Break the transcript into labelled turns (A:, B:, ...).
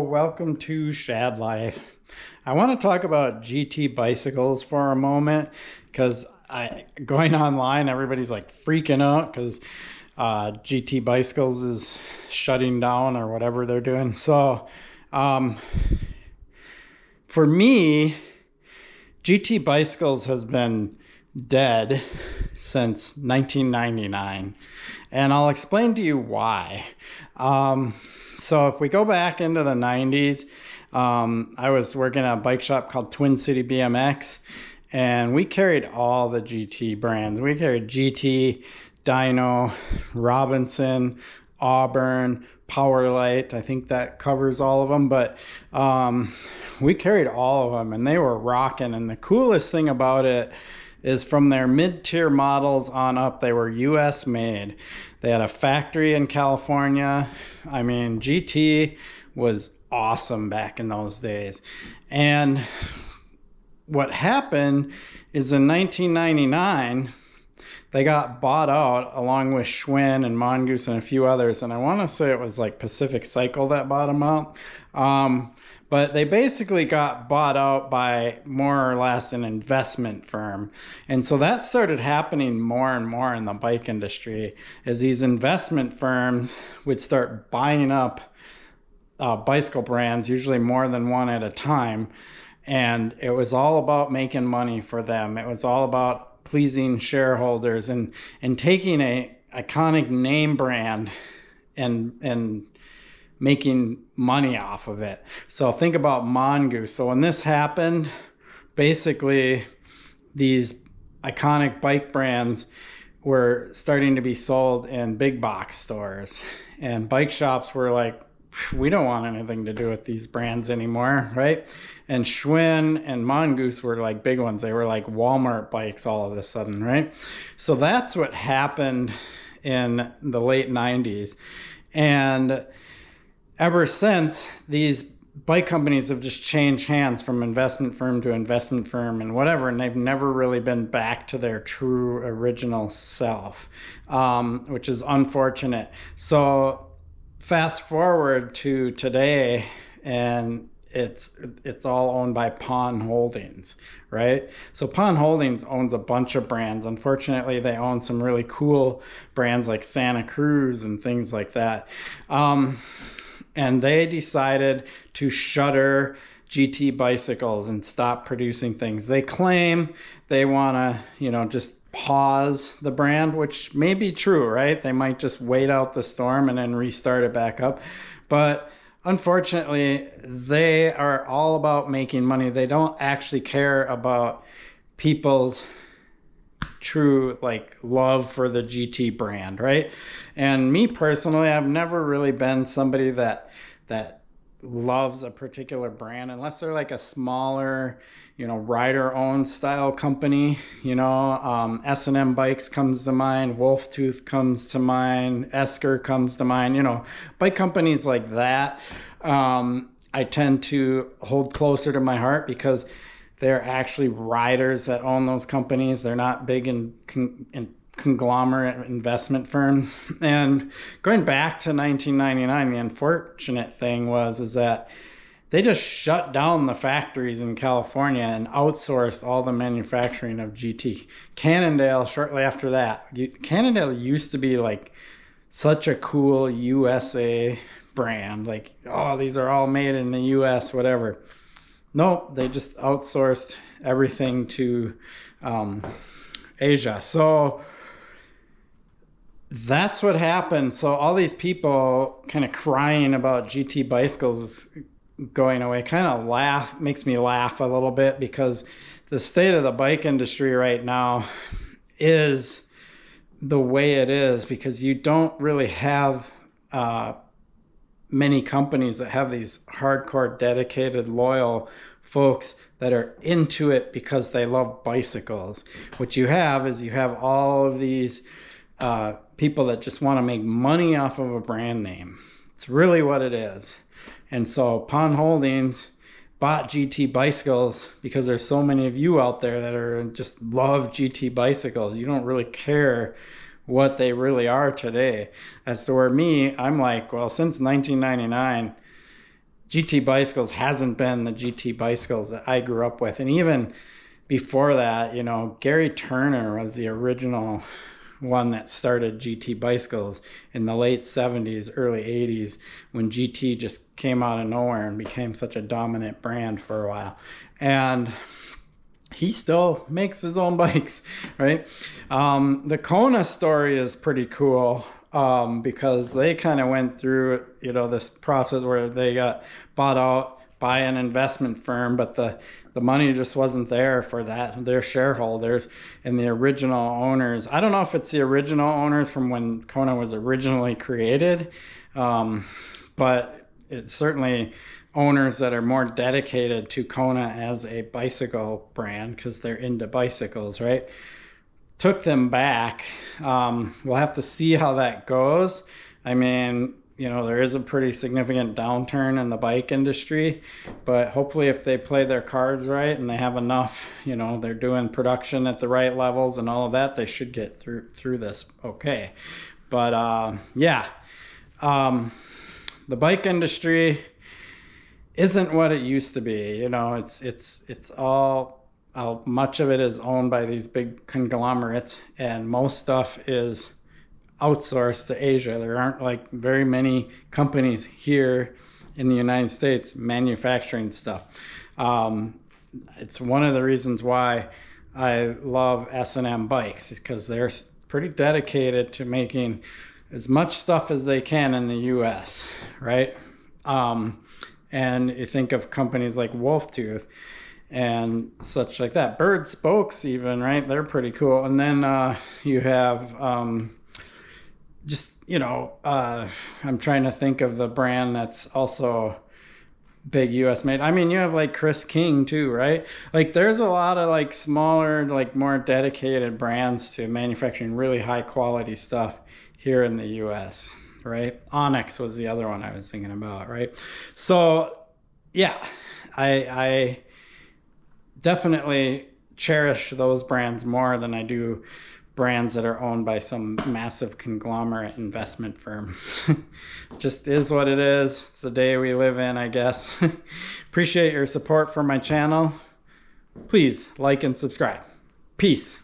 A: welcome to Shad Life. I want to talk about GT bicycles for a moment because going online, everybody's like freaking out because GT bicycles is shutting down or whatever they're doing. So for me, GT bicycles has been dead since 1999, and I'll explain to you why. So if we go back into the 90s, I was working at a bike shop called Twin City BMX, and we carried all the GT brands. We carried GT, Dyno, Robinson, Auburn, Powerlight. I think that covers all of them, but we carried all of them, and they were rocking. And the coolest thing about it is from their mid-tier models on up, they were US made. They had a factory in California. I mean, GT was awesome back in those days. And what happened is in 1999, they got bought out along with Schwinn and Mongoose and a few others. And I want to say it was like Pacific Cycle that bought them out. But they basically got bought out by more or less an investment firm. And so that started happening more and more in the bike industry as these investment firms would start buying up bicycle brands, usually more than one at a time. And it was all about making money for them. It was all about pleasing shareholders and taking a iconic name brand and making money off of it. So think about Mongoose. So when this happened, basically these iconic bike brands were starting to be sold in big box stores, and bike shops were like, we don't want anything to do with these brands anymore, right? And Schwinn and Mongoose were like big ones. They were like Walmart bikes all of a sudden, right? So that's what happened in the late 90s. And ever since, these bike companies have just changed hands from investment firm to investment firm and whatever, and they've never really been back to their true original self, which is unfortunate. So fast forward to today, and it's all owned by Pon Holdings, right? So Pon Holdings owns a bunch of brands. Unfortunately, they own some really cool brands like Santa Cruz and things like that. And they decided to shutter GT bicycles and stop producing things. They claim they want to, just pause the brand, which may be true, right? They might just wait out the storm and then restart it back up. But unfortunately, they are all about making money. They don't actually care about people's true love for the GT brand, right? And me personally, I've never really been somebody that loves a particular brand unless they're like a smaller, rider owned style company. S&M Bikes comes to mind, Wolf Tooth comes to mind, Esker comes to mind. Bike companies like that I tend to hold closer to my heart because they're actually riders that own those companies. They're not big in conglomerate investment firms. And going back to 1999, the unfortunate thing is that they just shut down the factories in California and outsourced all the manufacturing of GT. Cannondale, shortly after that. Cannondale used to be like such a cool USA brand. Like, oh, these are all made in the US, whatever. Nope, they just outsourced everything to Asia. So that's what happened. So all these people kind of crying about GT bicycles going away kind of makes me laugh a little bit, because the state of the bike industry right now is the way it is because you don't really have many companies that have these hardcore, dedicated, loyal folks that are into it because they love bicycles. What you have is all of these people that just want to make money off of a brand name. It's really what it is. And so Pon Holdings bought GT bicycles because there's so many of you out there that are just love GT bicycles. You don't really care what they really are today. As to where me, I'm like, well, since 1999, GT Bicycles hasn't been the GT Bicycles that I grew up with. And even before that, you know, Gary Turner was the original one that started GT Bicycles in the late 70s, early 80s, when GT just came out of nowhere and became such a dominant brand for a while. And he still makes his own bikes, right? The Kona story is pretty cool because they kind of went through, you know, this process where they got bought out by an investment firm, but the money just wasn't there for that. Their shareholders and the original owners. I don't know if it's the original owners from when Kona was originally created, but it's certainly owners that are more dedicated to Kona as a bicycle brand because they're into bicycles, right? Took them back. We'll have to see how that goes. I mean, you know, there is a pretty significant downturn in the bike industry, but hopefully if they play their cards right and they have enough, you know, they're doing production at the right levels and all of that, they should get through this okay. But yeah, the bike industry isn't what it used to be. You know, it's all much of it is owned by these big conglomerates, and most stuff is outsourced to Asia. There aren't like very many companies here in the United States manufacturing stuff. It's one of the reasons why I love S&M bikes, because they're pretty dedicated to making as much stuff as they can in the US, right? And you think of companies like Wolftooth and such like that. Bird Spokes even, right? They're pretty cool. And then you have just, you know, I'm trying to think of the brand that's also big US made. I mean, you have like Chris King too, right? Like there's a lot of like smaller, like more dedicated brands to manufacturing really high quality stuff here in the US, right? Onyx was the other one I was thinking about, right? So yeah, I definitely cherish those brands more than I do brands that are owned by some massive conglomerate investment firm. Just is what it is. It's the day we live in, I guess. Appreciate your support for my channel. Please like and subscribe. Peace.